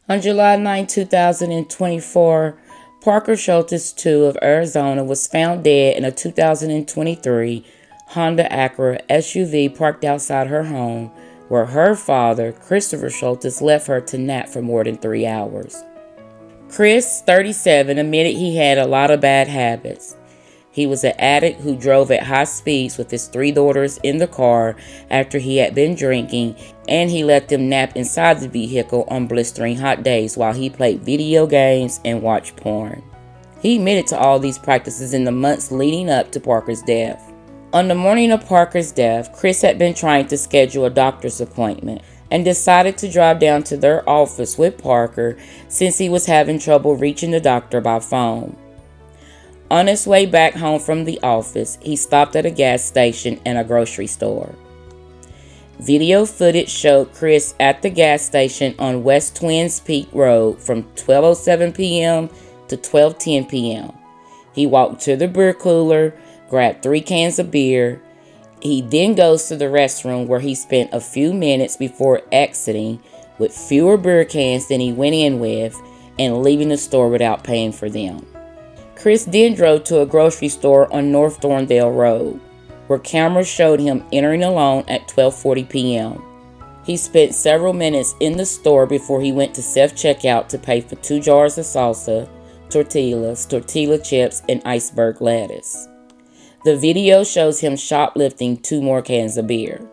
On July 9, 2024, Parker Scholtes, 2 of Arizona, was found dead in a 2023 Honda Acura SUV parked outside her home, where her father, Christopher Scholtes, left her to nap for more than 3 hours. Chris, 37, admitted he had a lot of bad habits. He was an addict who drove at high speeds with his 3 daughters in the car after he had been drinking, and he let them nap inside the vehicle on blistering hot days while he played video games and watched porn. He admitted to all these practices in the months leading up to Parker's death. On the morning of Parker's death, Chris had been trying to schedule a doctor's appointment and decided to drive down to their office with Parker since he was having trouble reaching the doctor by phone. On his way back home from the office, he stopped at a gas station and a grocery store. Video footage showed Chris at the gas station on West Twins Peak Road from 12:07 p.m. to 12:10 p.m. He walked to the beer cooler, grabbed 3 cans of beer. He then goes to the restroom where he spent a few minutes before exiting with fewer beer cans than he went in with and leaving the store without paying for them. Chris then drove to a grocery store on North Thorndale Road, where cameras showed him entering alone at 12:40 p.m. He spent several minutes in the store before he went to self-checkout to pay for 2 jars of salsa, tortillas, tortilla chips, and iceberg lettuce. The video shows him shoplifting 2 more cans of beer.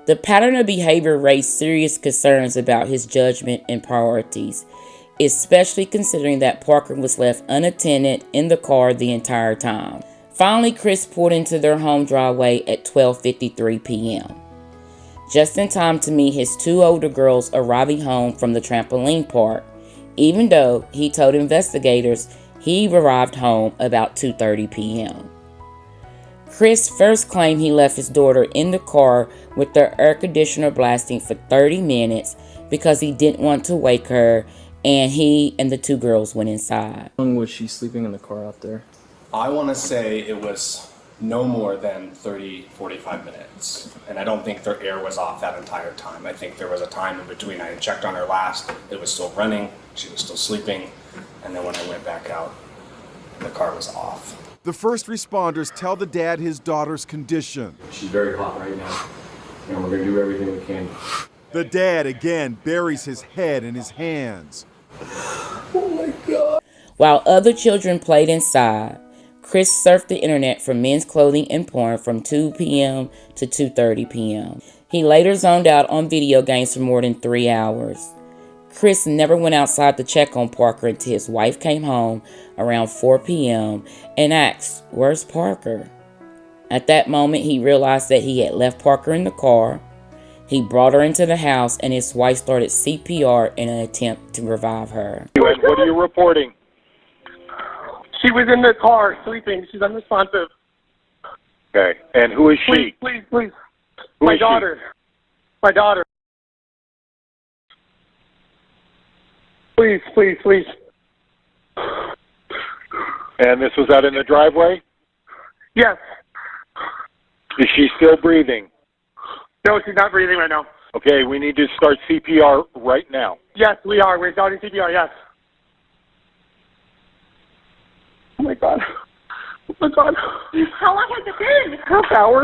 The pattern of behavior raised serious concerns about his judgment and priorities, especially considering that Parker was left unattended in the car the entire time. Finally, Chris pulled into their home driveway at 12:53 p.m., just in time to meet his 2 older girls arriving home from the trampoline park, even though he told investigators he arrived home about 2:30 p.m. Chris first claimed he left his daughter in the car with the air conditioner blasting for 30 minutes because he didn't want to wake her, and he and the 2 girls went inside. How long was she sleeping in the car out there? I want to say it was no more than 30-45 minutes. And I don't think their air was off that entire time. I think there was a time in between. I had checked on her last, it was still running, she was still sleeping, and then when I went back out, the car was off. The first responders tell the dad his daughter's condition. She's very hot right now, and we're going to do everything we can. The dad again buries his head in his hands. Oh my God. While other children played inside, Chris surfed the internet for men's clothing and porn from 2 p.m. to 2:30 p.m. He later zoned out on video games for more than 3 hours. Chris never went outside to check on Parker until his wife came home around 4 p.m. and asked, "Where's Parker?" At that moment, he realized that he had left Parker in the car. He brought her into the house, and his wife started CPR in an attempt to revive her. What are you reporting? She was in the car sleeping. She's unresponsive. Okay. And who is she? Please. Who My is daughter. My daughter. Please. And this was out in the driveway? Yes. Is she still breathing? No, she's not breathing right now. Okay, we need to start CPR right now. Yes, we are. We're starting CPR, yes. Oh my God. How long has it been? Half hour.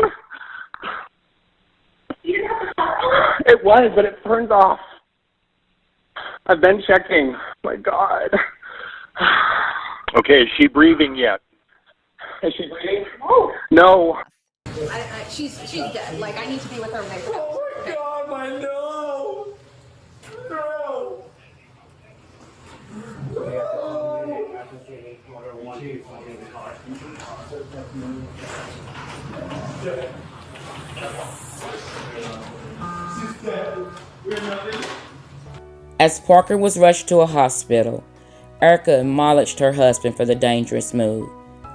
It was, but it turns off. I've been checking. Oh my God. Okay, is she breathing yet? Is she breathing? No. She's dead. Like, I need to be with her right now. Oh my God, my no! No! She's dead. We're nothing. As Parker was rushed to a hospital, Erica admonished her husband for the dangerous move.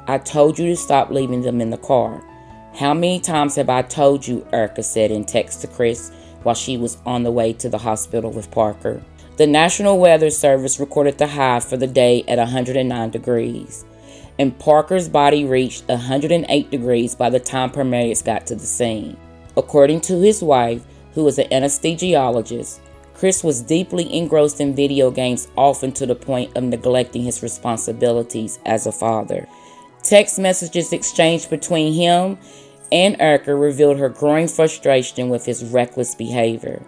"I told you to stop leaving them in the car. How many times have I told you?" Erica said in text to Chris while she was on the way to the hospital with Parker. The National Weather Service recorded the high for the day at 109 degrees, and Parker's body reached 108 degrees by the time paramedics got to the scene. According to his wife, who was an anesthesiologist, Chris was deeply engrossed in video games, often to the point of neglecting his responsibilities as a father. Text messages exchanged between him and Erica revealed her growing frustration with his reckless behavior.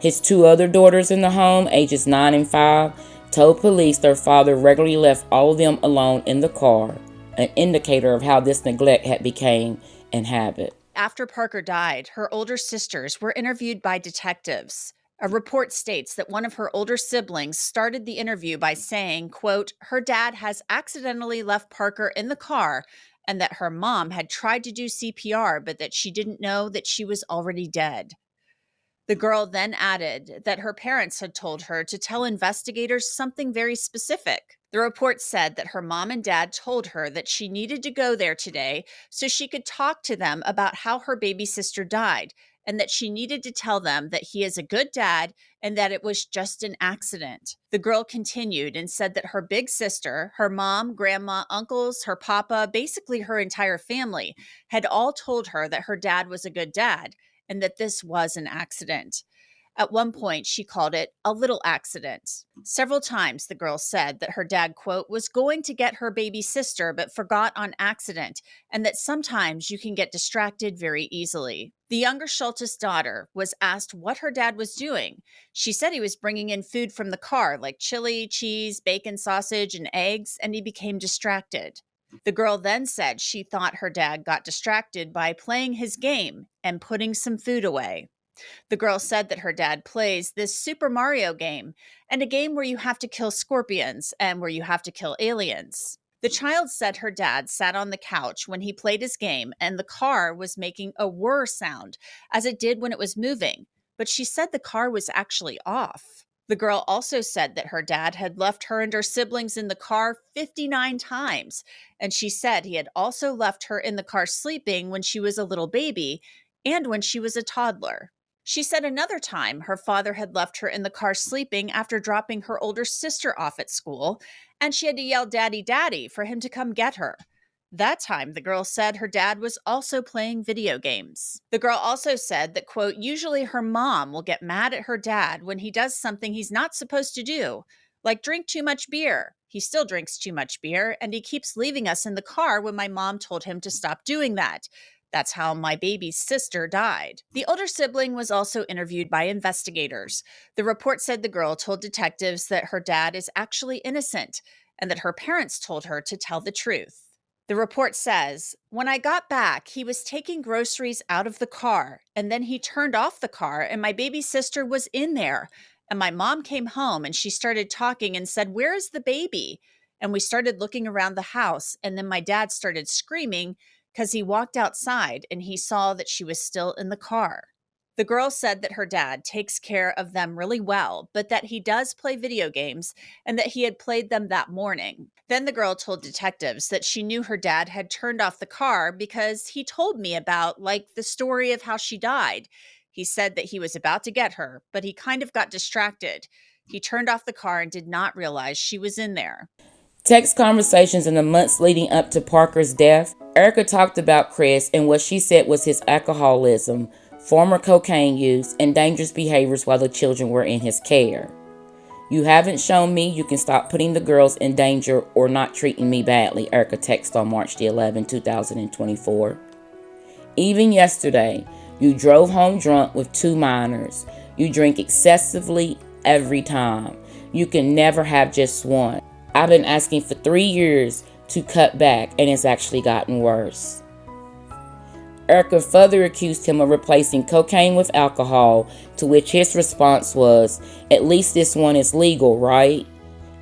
His two other daughters in the home, ages 9 and 5, told police their father regularly left all of them alone in the car, an indicator of how this neglect had become an habit. After Parker died, her older sisters were interviewed by detectives. A report states that one of her older siblings started the interview by saying, quote, her dad has accidentally left Parker in the car and that her mom had tried to do CPR, but that she didn't know that she was already dead. The girl then added that her parents had told her to tell investigators something very specific. The report said that her mom and dad told her that she needed to go there today so she could talk to them about how her baby sister died, and that she needed to tell them that he is a good dad and that it was just an accident. The girl continued and said that her big sister, her mom, grandma, uncles, her papa, basically her entire family, had all told her that her dad was a good dad and that this was an accident. At one point, she called it a little accident. Several times, the girl said that her dad, quote, was going to get her baby sister but forgot on accident, and that sometimes you can get distracted very easily. The younger Scholtes daughter was asked what her dad was doing. She said he was bringing in food from the car, like chili, cheese, bacon, sausage, and eggs, and he became distracted. The girl then said she thought her dad got distracted by playing his game and putting some food away. The girl said that her dad plays this Super Mario game, and a game where you have to kill scorpions and where you have to kill aliens. The child said her dad sat on the couch when he played his game and the car was making a whir sound, as it did when it was moving, but she said the car was actually off. The girl also said that her dad had left her and her siblings in the car 59 times, and she said he had also left her in the car sleeping when she was a little baby and when she was a toddler. She said another time her father had left her in the car sleeping after dropping her older sister off at school, and she had to yell, "Daddy, Daddy," for him to come get her. That time, the girl said her dad was also playing video games. The girl also said that, quote, usually her mom will get mad at her dad when he does something he's not supposed to do, like drink too much beer. He still drinks too much beer, and he keeps leaving us in the car when my mom told him to stop doing that. That's how my baby's sister died. The older sibling was also interviewed by investigators. The report said the girl told detectives that her dad is actually innocent and that her parents told her to tell the truth. The report says, when I got back, he was taking groceries out of the car, and then he turned off the car, and my baby sister was in there. And my mom came home, and she started talking and said, "Where is the baby?" And we started looking around the house, and then my dad started screaming because he walked outside and he saw that she was still in the car. The girl said that her dad takes care of them really well, but that he does play video games and that he had played them that morning. Then the girl told detectives that she knew her dad had turned off the car because he told me about, like, the story of how she died. He said that he was about to get her, but he kind of got distracted. He turned off the car and did not realize she was in there. Text conversations in the months leading up to Parker's death, Erica talked about Chris and what she said was his alcoholism, former cocaine use, and dangerous behaviors while the children were in his care. "You haven't shown me you can stop putting the girls in danger or not treating me badly," Erica texted on March 11, 2024. "Even yesterday, you drove home drunk with 2 minors. You drink excessively every time. You can never have just one. I've been asking for 3 years to cut back, and it's actually gotten worse." Erica further accused him of replacing cocaine with alcohol, to which his response was, "At least this one is legal, right?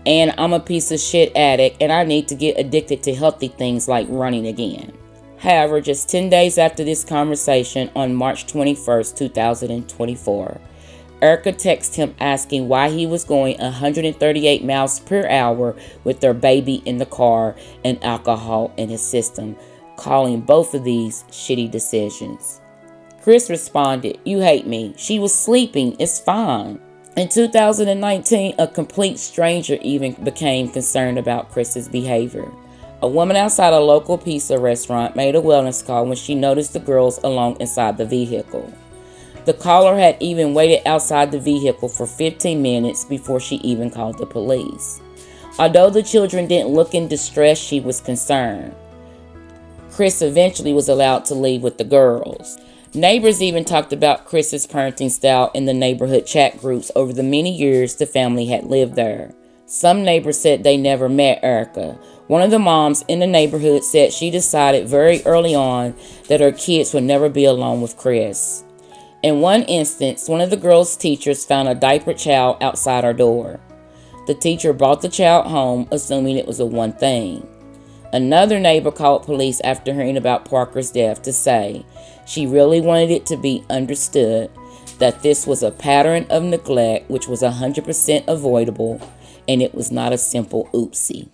And I'm a piece of shit addict, and I need to get addicted to healthy things like running again." However, just 10 days after this conversation, on March 21st, 2024, Erica texted him asking why he was going 138 miles per hour with their baby in the car and alcohol in his system, calling both of these shitty decisions. Chris responded, "You hate me. She was sleeping. It's fine." In 2019, a complete stranger even became concerned about Chris's behavior. A woman outside a local pizza restaurant made a wellness call when she noticed the girls alone inside the vehicle. The caller had even waited outside the vehicle for 15 minutes before she even called the police. Although the children didn't look in distress, she was concerned. Chris eventually was allowed to leave with the girls. Neighbors even talked about Chris's parenting style in the neighborhood chat groups over the many years the family had lived there. Some neighbors said they never met Erica. One of the moms in the neighborhood said she decided very early on that her kids would never be alone with Chris. In one instance, one of the girls' teachers found a diapered child outside her door. The teacher brought the child home, assuming it was a one thing. Another neighbor called police after hearing about Parker's death to say she really wanted it to be understood that this was a pattern of neglect which was 100% avoidable, and it was not a simple oopsie.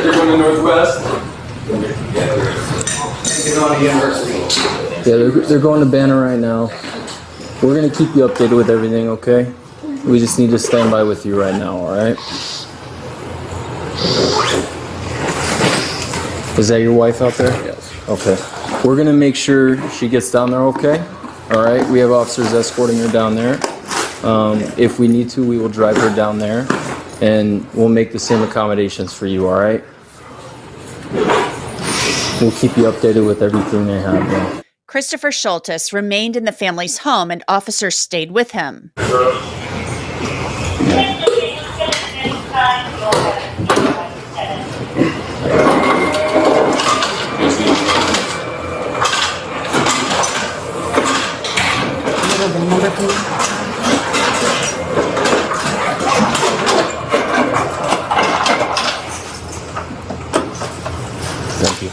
They're going to Northwest. They're going to university. Yeah, they're going to Banner right now. We're gonna keep you updated with everything, okay? We just need to stand by with you right now, alright? Is that your wife out there? Yes. Okay. We're gonna make sure she gets down there okay. Alright, we have officers escorting her down there. If we need to, we will drive her down there and we'll make the same accommodations for you, alright? We'll keep you updated with everything they have there. Christopher Scholtes remained in the family's home and officers stayed with him. Thank you.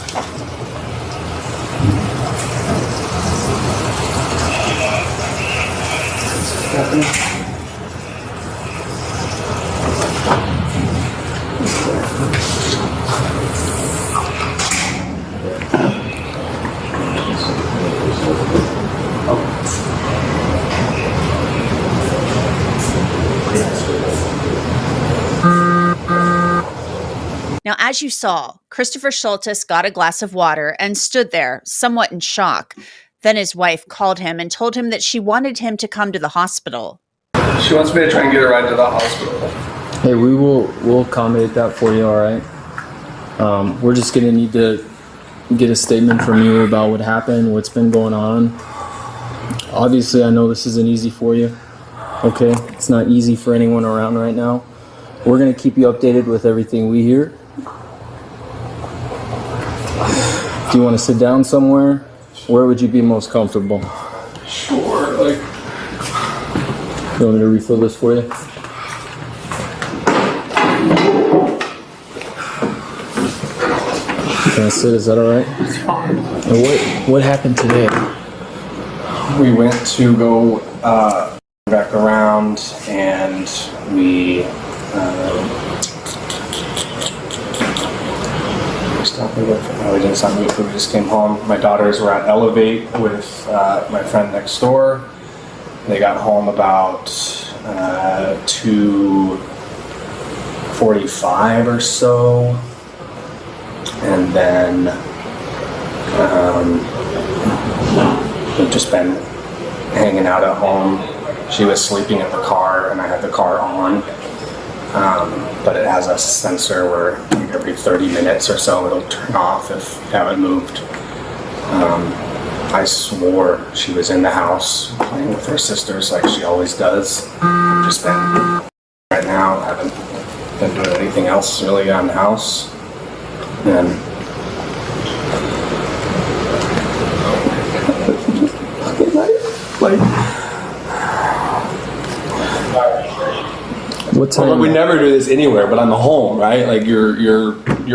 Now, as you saw, Christopher Scholtes got a glass of water and stood there, somewhat in shock. Then his wife called him and told him that she wanted him to come to the hospital. She wants me to try and get her right to the hospital. Hey, we'll accommodate that for you, all right? We're just gonna need to get a statement from you about what happened, what's been going on. Obviously, I know this isn't easy for you, okay? It's not easy for anyone around right now. We're gonna keep you updated with everything we hear. Do you want to sit down somewhere? Where would you be most comfortable? Sure, like... You want me to refill this for you? Can I sit? Is that all right? It's fine. And what happened today? We went to go back around and we we didn't stop moving. We just came home. My daughters were at Elevate with my friend next door. They got home about 2:45 or so, and then we've just been hanging out at home. She was sleeping in the car, and I had the car on. But it has a sensor where every 30 minutes or so it'll turn off if you haven't moved. I swore she was in the house playing with her sisters like she always does. I've just been right now, haven't been doing anything else really around the house. And like What time? Well, we never do this anywhere, but I'm home, right? Like you're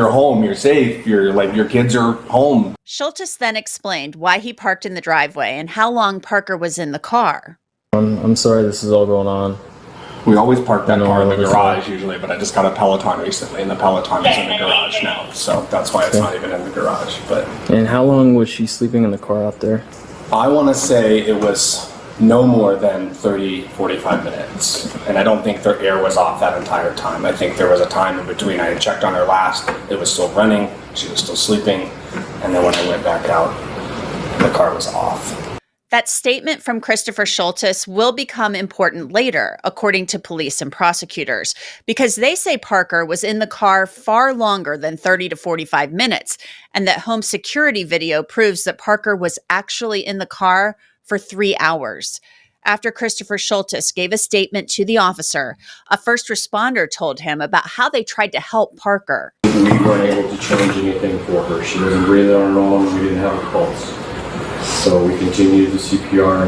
home, you're safe, your kids are home. Scholtes then explained why he parked in the driveway and how long Parker was in the car. I'm sorry this is all going on. we always park that car in the No, garage usually, but I just got a Peloton recently, and the Peloton is in the garage now, so that's why it's not even in the garage. But And how long was she sleeping in the car out there? I want to say it was no more than 30, 45 minutes. And I don't think their air was off that entire time. I think there was a time in between. I had checked on her last, it was still running, she was still sleeping, and then when I went back out, the car was off. That statement from Christopher Scholtes will become important later, according to police and prosecutors, because they say Parker was in the car far longer than 30 to 45 minutes, and that home security video proves that Parker was actually in the car for 3 hours. After Christopher Scholtes gave a statement to the officer, a first responder told him about how they tried to help Parker. We weren't able to change anything for her. She wasn't breathing on her own. We didn't have a pulse. So we continued the CPR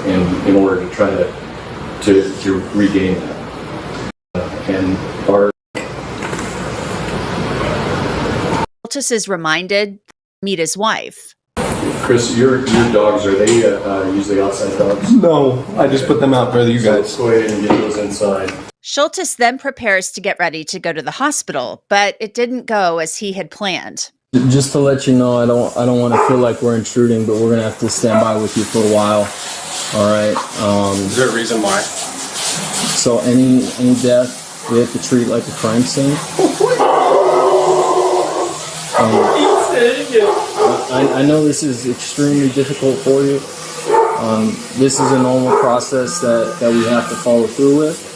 and in order to try to regain that. And our Scholtes is reminded to meet his wife. Chris, your dogs, are they usually outside dogs? No, I just put them out for you So guys. let's go ahead and get those inside. Scholtes then prepares to get ready to go to the hospital, but it didn't go as he had planned. Just to let you know, I don't want to feel like we're intruding, but we're gonna have to stand by with you for a while. All right. Is there a reason why? So any death we have to treat like a crime scene. I know this is extremely difficult for you. This is a normal process that we have to follow through with.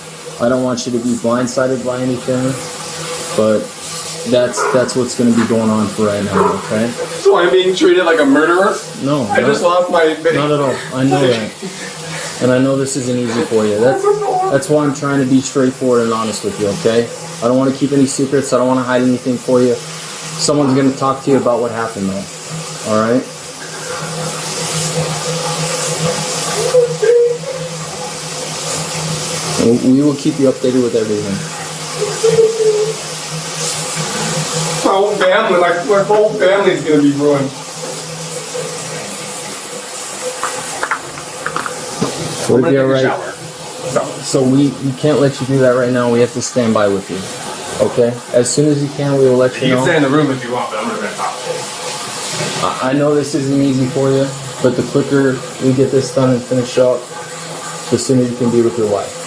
I don't want you to be blindsided by anything, but that's what's going to be going on for right now, okay? So I'm being treated like a murderer? No. I just lost my baby. Not at all. I know that. And I know this isn't easy for you. That's why I'm trying to be straightforward and honest with you, okay? I don't want to keep any secrets. I don't want to hide anything for you. Someone's going to talk to you about what happened, though. All right? We will keep you updated with everything. My whole family, my whole family's gonna be ruined. Would it be all right? Shower. So we can't let you do that right now. We have to stand by with you. Okay? As soon as you can, we will let you You know. can stay in the room if you want, but I'm not gonna talk to you. I know this isn't easy for you, but the quicker we get this done and finish up, the sooner you can be with your wife.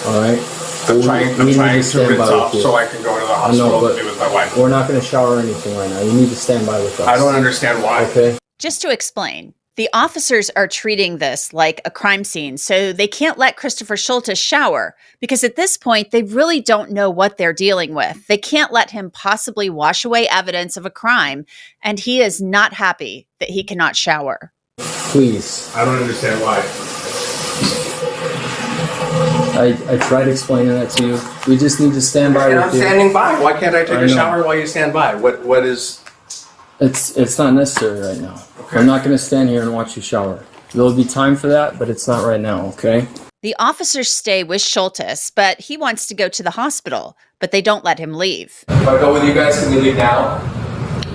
All right? I'm trying to rinse off you. so I can go to the I know, hospital but to be with my wife. we're not going to shower or anything right now. You need to stand by with us. I don't understand why. Okay? Just to explain, the officers are treating this like a crime scene, so they can't let Christopher Scholtes shower because at this point, they really don't know what they're dealing with. They can't let him possibly wash away evidence of a crime, and he is not happy that he cannot shower. Please. I don't understand why. I tried explaining that to you. We just need to stand by And with I'm you. standing by. Why can't I take I a know. shower while you stand by? What is... It's not necessary right now. Okay. I'm not going to stand here and watch you shower. There'll be time for that, but it's not right now, okay? The officers stay with Scholtes, but he wants to go to the hospital, but they don't let him leave. If I go with you guys, can we leave now?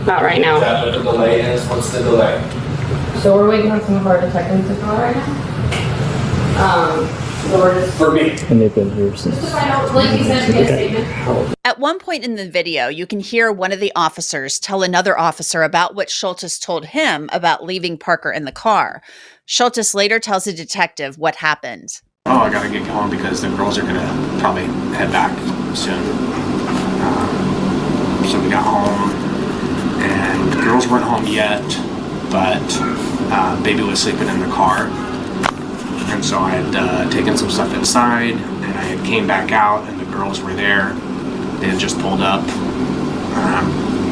Not right Is now. that what the delay is? What's the delay? So we're waiting on some of our detectives to call right now. So we're just For me. And they've been here since. to find out, like you said, to get a statement. At one point in the video, you can hear one of the officers tell another officer about what Scholtes told him about leaving Parker in the car. Scholtes later tells a detective what happened. Oh, I gotta get home because the girls are gonna probably head back soon. So we got home, and the girls weren't home yet, but baby was sleeping in the car. And so I had taken some stuff inside, and I had came back out, and the girls were there. They had just pulled up.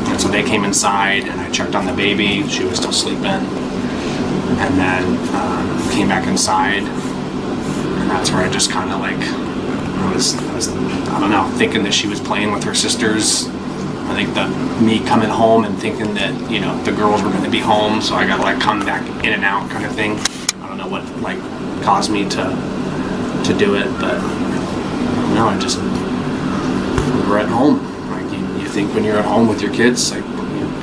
And so they came inside, and I checked on the baby. She was still sleeping. And then came back inside, and that's where I just kind of like, I was, I don't know, thinking that she was playing with her sisters. I think that me coming home and thinking that, you know, the girls were going to be home, so I got to like come back in and out kind of thing. I don't know what like caused me to do it, but no, I just, we're at home. Like you think when you're at home with your kids, like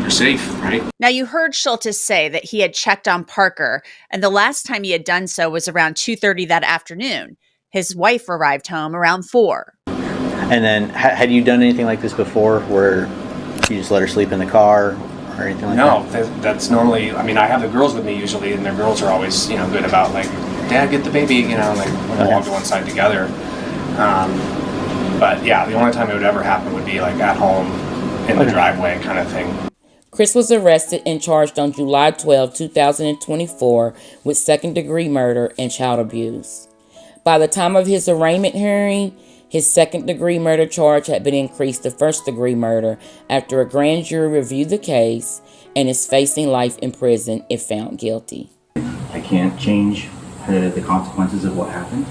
you're safe, right? Now, you heard Scholtes say that he had checked on Parker, and the last time he had done so was around 2:30 that afternoon. His wife arrived home around 4. And then, had you done anything like this before, where you just let her sleep in the car or anything like that? No, that's normally, I mean, I have the girls with me usually, and the girls are always, you know, good about like Dad, get the baby, you know, like we'll all go inside together. But yeah, the only time it would ever happen would be like at home in the driveway kind of thing. Chris was arrested and charged on July 12, 2024 with second-degree murder and child abuse. By the time of his arraignment hearing, his second-degree murder charge had been increased to first-degree murder after a grand jury reviewed the case and is facing life in prison if found guilty. I can't change the consequences of what happened,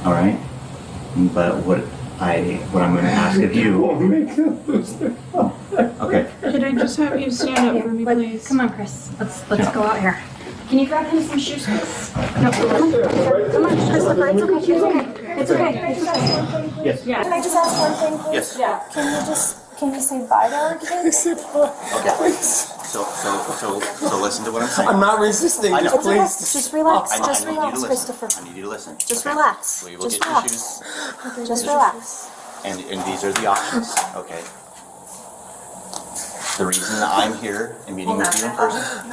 all right? But what I'm going to ask of you... Okay. Could I just have you stand up for me, please? Come on, Chris. Let's go out here. Can you grab him some shoes, please? No, come on, Christopher. It's okay. It's okay. Yes. Yeah. Can I just ask one thing, please? Yes. Yeah. Can you say bye to our kids? Okay. So listen to what I'm saying. I'm not resisting. I know. It's okay. Please. Just relax. I Just need you to relax, listen. Christopher. I need you to listen. Just Okay. relax. We will Just get your relax. shoes. Just relax. And these are the options, okay? The reason I'm here and meeting with you in person,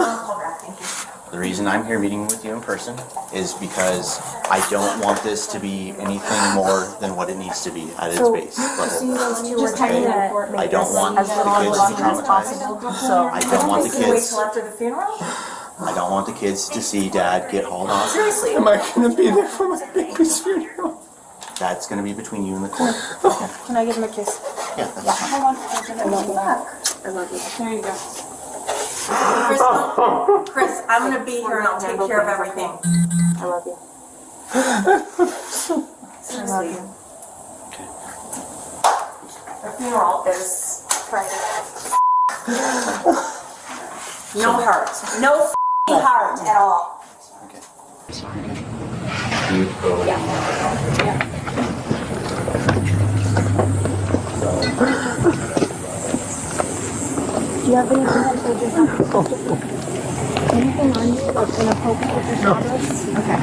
the reason I'm here meeting with you in person is because I don't want this to be anything more than what it needs to be at its base level. You guys two were trying to I don't want as the little kids to be as traumatized. possible. So I don't want the wait kids. till after the funeral. I don't want the kids to see Dad get hauled off. Seriously. Am I going to be there for my baby's funeral? That's going to be between you and the court. Can I give him a kiss? Yeah, that's fine. I love you. I love you. There you go. Chris, I'm gonna be here and I'll take care of everything. I love you. I love you. Okay. The funeral is Friday. No heart. No f***ing heart at all. Okay. Do you have anything that says you're not anything on you, like inappropriate with your daughters? Okay.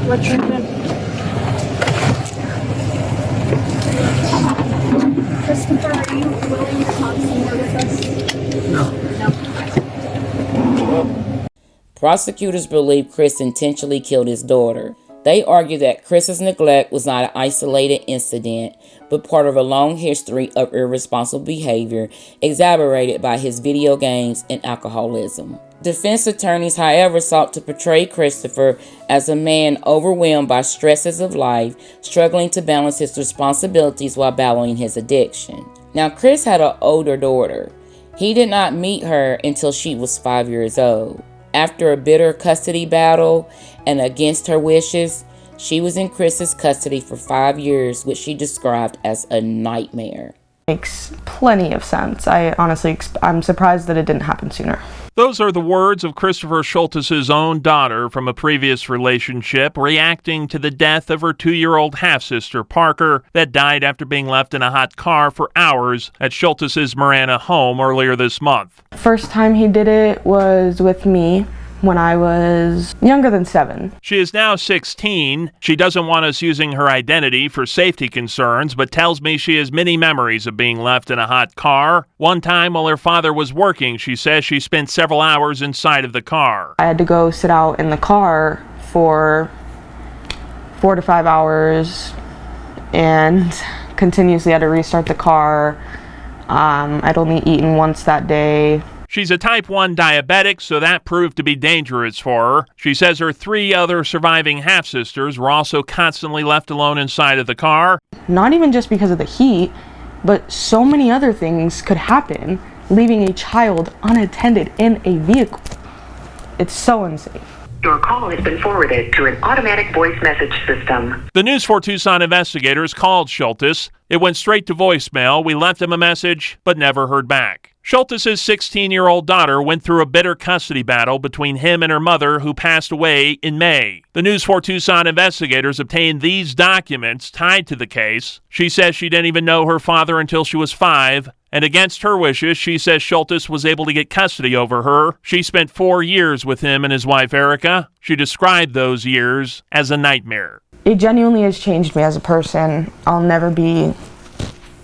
What's your name? Christopher, are you willing to talk some more with us? No. Prosecutors believe Chris intentionally killed his daughter. They argue that Chris's neglect was not an isolated incident, but part of a long history of irresponsible behavior exacerbated by his video games and alcoholism. Defense attorneys, however, sought to portray Christopher as a man overwhelmed by stresses of life, struggling to balance his responsibilities while battling his addiction. Now, Chris had an older daughter. He did not meet her until she was 5 years old. After a bitter custody battle and against her wishes, she was in Chris's custody for 5 years, which she described as a nightmare. Makes plenty of sense. I'm surprised that it didn't happen sooner. Those are the words of Christopher Scholtes' own daughter from a previous relationship, reacting to the death of her 2-year-old half-sister, Parker, that died after being left in a hot car for hours at Scholtes' Marana home earlier this month. First time he did it was with me when I was younger than 7. She is now 16. She doesn't want us using her identity for safety concerns, but tells me she has many memories of being left in a hot car. One time while her father was working, she says she spent several hours inside of the car. I had to go sit out in the car for 4 to 5 hours and continuously had to restart the car. I'd only eaten once that day. She's a type 1 diabetic, so that proved to be dangerous for her. She says her 3 other surviving half-sisters were also constantly left alone inside of the car. Not even just because of the heat, but so many other things could happen, leaving a child unattended in a vehicle. It's so insane. Your call has been forwarded to an automatic voice message system. The News 4 Tucson investigators called Scholtes. It went straight to voicemail. We left him a message, but never heard back. Scholtes' 16-year-old daughter went through a bitter custody battle between him and her mother, who passed away in May. The News 4 Tucson investigators obtained these documents tied to the case. She says she didn't even know her father until she was 5, and against her wishes, she says Scholtes was able to get custody over her. She spent 4 years with him and his wife, Erica. She described those years as a nightmare. It genuinely has changed me as a person. I'll never be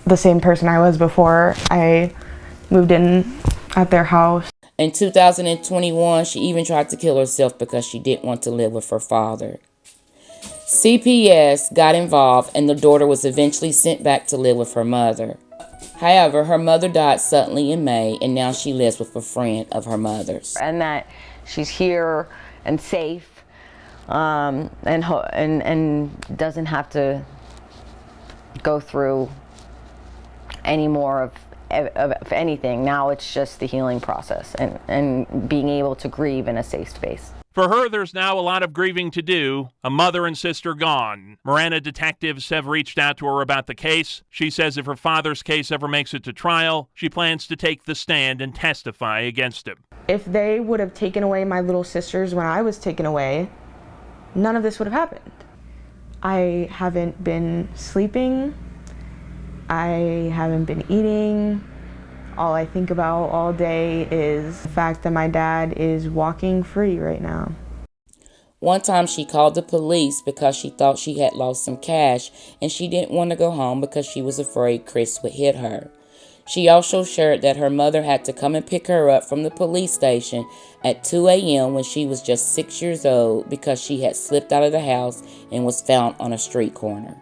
the same person I was before I moved in at their house. In 2021, she even tried to kill herself because she didn't want to live with her father. CPS got involved and the daughter was eventually sent back to live with her mother. However, her mother died suddenly in May, and now she lives with a friend of her mother's. And that she's here and safe, and doesn't have to go through any more of anything. Now it's just the healing process and being able to grieve in a safe space. For her, there's now a lot of grieving to do. A mother and sister gone. Marana detectives have reached out to her about the case. She says if her father's case ever makes it to trial, she plans to take the stand and testify against him. If they would have taken away my little sisters when I was taken away, none of this would have happened. I haven't been sleeping. I haven't been eating. All I think about all day is the fact that my dad is walking free right now. One time she called the police because she thought she had lost some cash and she didn't want to go home because she was afraid Chris would hit her. She also shared that her mother had to come and pick her up from the police station at 2 a.m. when she was just 6 years old because she had slipped out of the house and was found on a street corner.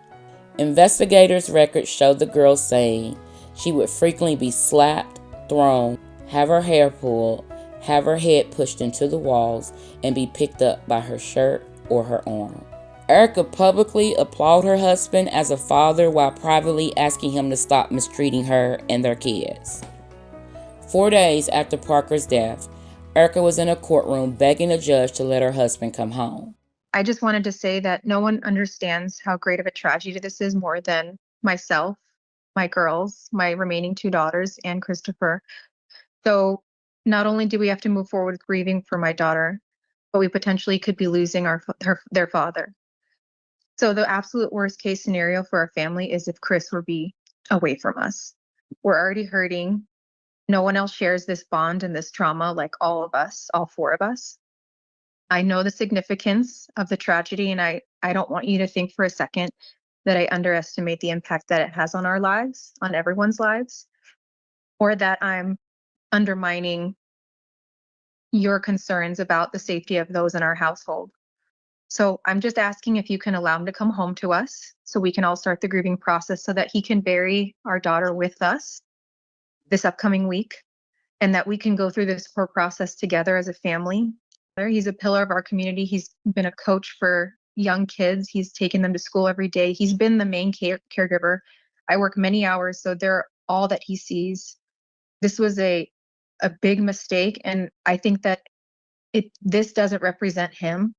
Investigators' records showed the girl saying she would frequently be slapped, thrown, have her hair pulled, have her head pushed into the walls, and be picked up by her shirt or her arm. Erica publicly applauded her husband as a father while privately asking him to stop mistreating her and their kids. 4 days after Parker's death, Erica was in a courtroom begging a judge to let her husband come home. I just wanted to say that no one understands how great of a tragedy this is more than myself, my girls, my remaining 2 daughters, and Christopher. So not only do we have to move forward with grieving for my daughter, but we potentially could be losing their father. So the absolute worst case scenario for our family is if Chris were be away from us. We're already hurting. No one else shares this bond and this trauma like all of us, all 4 of us. I know the significance of the tragedy, and I don't want you to think for a second that I underestimate the impact that it has on our lives, on everyone's lives, or that I'm undermining your concerns about the safety of those in our household. So I'm just asking if you can allow him to come home to us so we can all start the grieving process so that he can bury our daughter with us this upcoming week, and that we can go through this whole process together as a family. He's a pillar of our community. He's been a coach for young kids. He's taken them to school every day. He's been the main caregiver. I work many hours, so they're all that he sees. This was a big mistake, and I think that this doesn't represent him.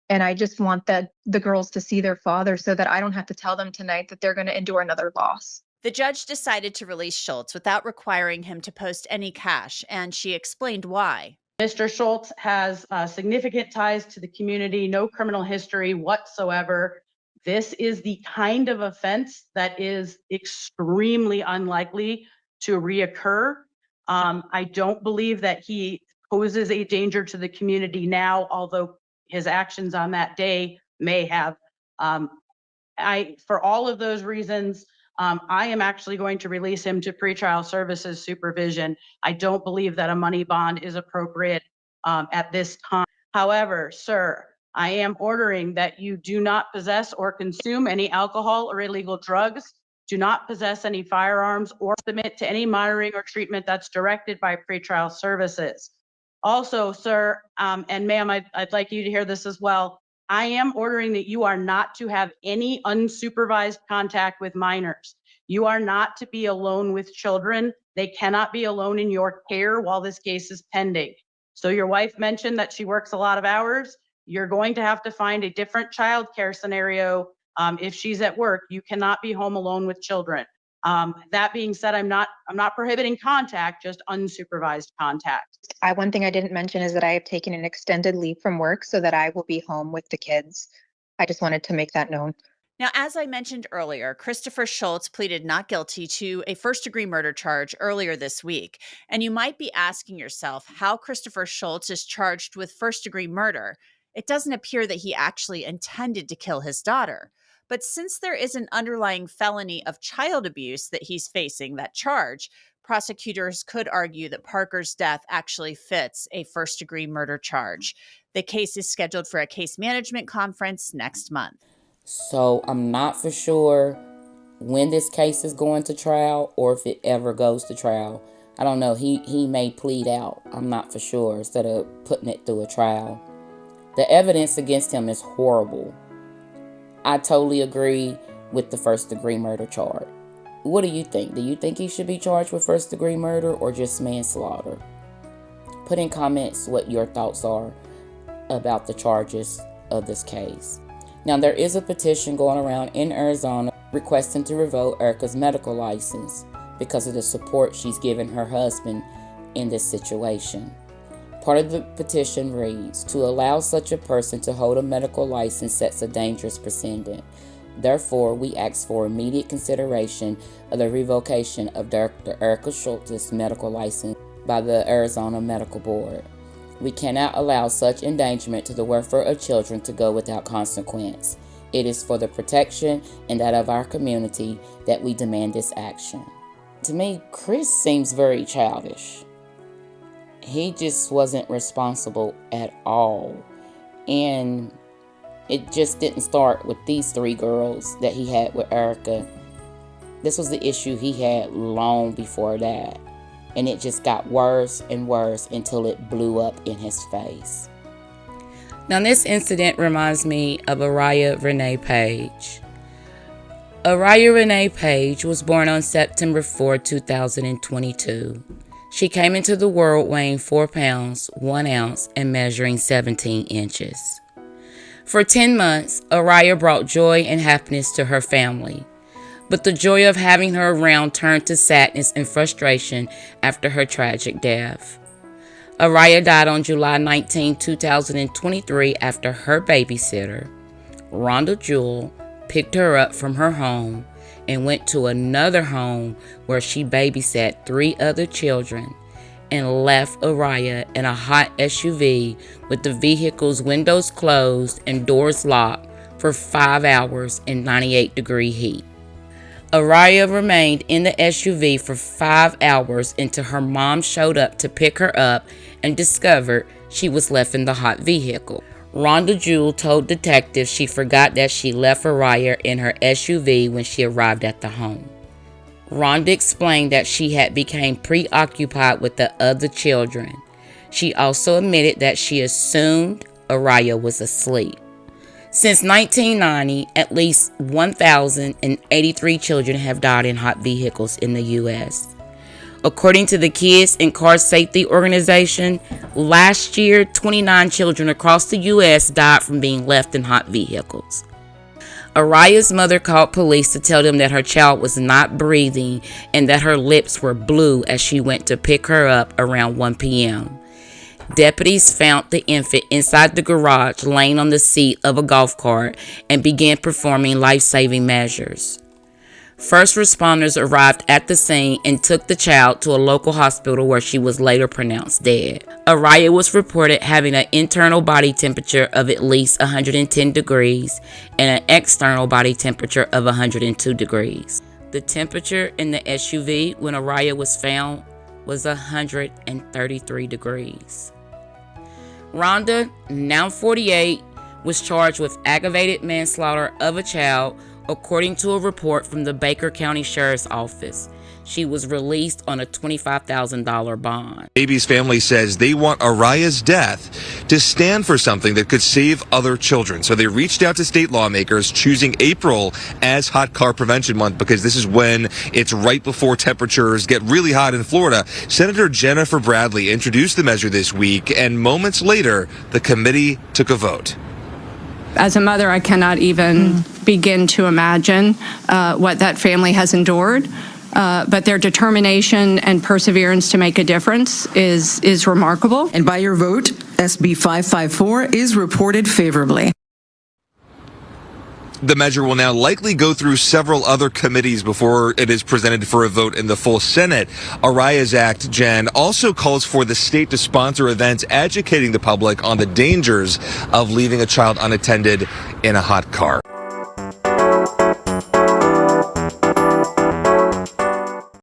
And I just want the girls to see their father so that I don't have to tell them tonight that they're going to endure another loss. The judge decided to release Scholtes without requiring him to post any cash, and she explained why. Mr. Scholtes has significant ties to the community, no criminal history whatsoever. This is the kind of offense that is extremely unlikely to reoccur. I don't believe that he poses a danger to the community now, although his actions on that day may have. For all of those reasons, I am actually going to release him to pretrial services supervision. I don't believe that a money bond is appropriate at this time. However, sir, I am ordering that you do not possess or consume any alcohol or illegal drugs, do not possess any firearms, or submit to any monitoring or treatment that's directed by pretrial services. Also, sir, and ma'am, I'd like you to hear this as well. I am ordering that you are not to have any unsupervised contact with minors. You are not to be alone with children. They cannot be alone in your care while this case is pending. So your wife mentioned that she works a lot of hours. You're going to have to find a different childcare scenario if she's at work. You cannot be home alone with children. That being said, I'm not prohibiting contact, just unsupervised contact. One thing I didn't mention is that I have taken an extended leave from work so that I will be home with the kids. I just wanted to make that known. Now, as I mentioned earlier, Christopher Scholtes pleaded not guilty to a first-degree murder charge earlier this week. And you might be asking yourself how Christopher Scholtes is charged with first-degree murder. It doesn't appear that he actually intended to kill his daughter. But since there is an underlying felony of child abuse that he's facing, that charge, prosecutors could argue that Parker's death actually fits a first-degree murder charge. The case is scheduled for a case management conference next month. So I'm not for sure when this case is going to trial or if it ever goes to trial. I don't know. He may plead out. I'm not for sure, instead of putting it through a trial. The evidence against him is horrible. I totally agree with the first-degree murder charge. What do you think? Do you think he should be charged with first-degree murder or just manslaughter? Put in comments what your thoughts are about the charges of this case. Now, there is a petition going around in Arizona requesting to revoke Erica's medical license because of the support she's given her husband in this situation. Part of the petition reads, "To allow such a person to hold a medical license sets a dangerous precedent. Therefore, we ask for immediate consideration of the revocation of Dr. Erica Scholtes' medical license by the Arizona Medical Board. We cannot allow such endangerment to the welfare of children to go without consequence. It is for the protection and that of our community that we demand this action." To me, Chris seems very childish. He just wasn't responsible at all. And it just didn't start with these 3 girls that he had with Erica. This was the issue he had long before that. And it just got worse and worse until it blew up in his face. Now, this incident reminds me of Araya Renee Page. Araya Renee Page was born on September 4, 2022. She came into the world weighing 4 pounds, 1 ounce, and measuring 17 inches. For 10 months, Araya brought joy and happiness to her family. But the joy of having her around turned to sadness and frustration after her tragic death. Araya died on July 19, 2023 after her babysitter, Rhonda Jewell, picked her up from her home and went to another home where she babysat 3 other children and left Araya in a hot SUV with the vehicle's windows closed and doors locked for 5 hours in 98-degree heat. Araya remained in the SUV for 5 hours until her mom showed up to pick her up and discovered she was left in the hot vehicle. Rhonda Jewell told detectives she forgot that she left Araya in her SUV when she arrived at the home. Rhonda explained that she had become preoccupied with the other children. She also admitted that she assumed Araya was asleep. Since 1990, at least 1,083 children have died in hot vehicles in the U.S. According to the Kids and Car Safety Organization, last year, 29 children across the U.S. died from being left in hot vehicles. Araya's mother called police to tell them that her child was not breathing and that her lips were blue as she went to pick her up around 1 p.m. Deputies found the infant inside the garage laying on the seat of a golf cart and began performing life-saving measures. First responders arrived at the scene and took the child to a local hospital where she was later pronounced dead. Araya was reported having an internal body temperature of at least 110 degrees and an external body temperature of 102 degrees. The temperature in the SUV when Araya was found was 133 degrees. Rhonda, now 48, was charged with aggravated manslaughter of a child, according to a report from the Baker County Sheriff's Office. She was released on a $25,000 bond. Baby's family says they want Araya's death to stand for something that could save other children. So they reached out to state lawmakers, choosing April as Hot Car Prevention Month because this is when it's right before temperatures get really hot in Florida. Senator Jennifer Bradley introduced the measure this week, and moments later, the committee took a vote. As a mother, I cannot even begin to imagine what that family has endured. but their determination and perseverance to make a difference is remarkable. And by your vote, SB 554 is reported favorably. The measure will now likely go through several other committees before it is presented for a vote in the full Senate. Araya's Act, Jen, also calls for the state to sponsor events educating the public on the dangers of leaving a child unattended in a hot car.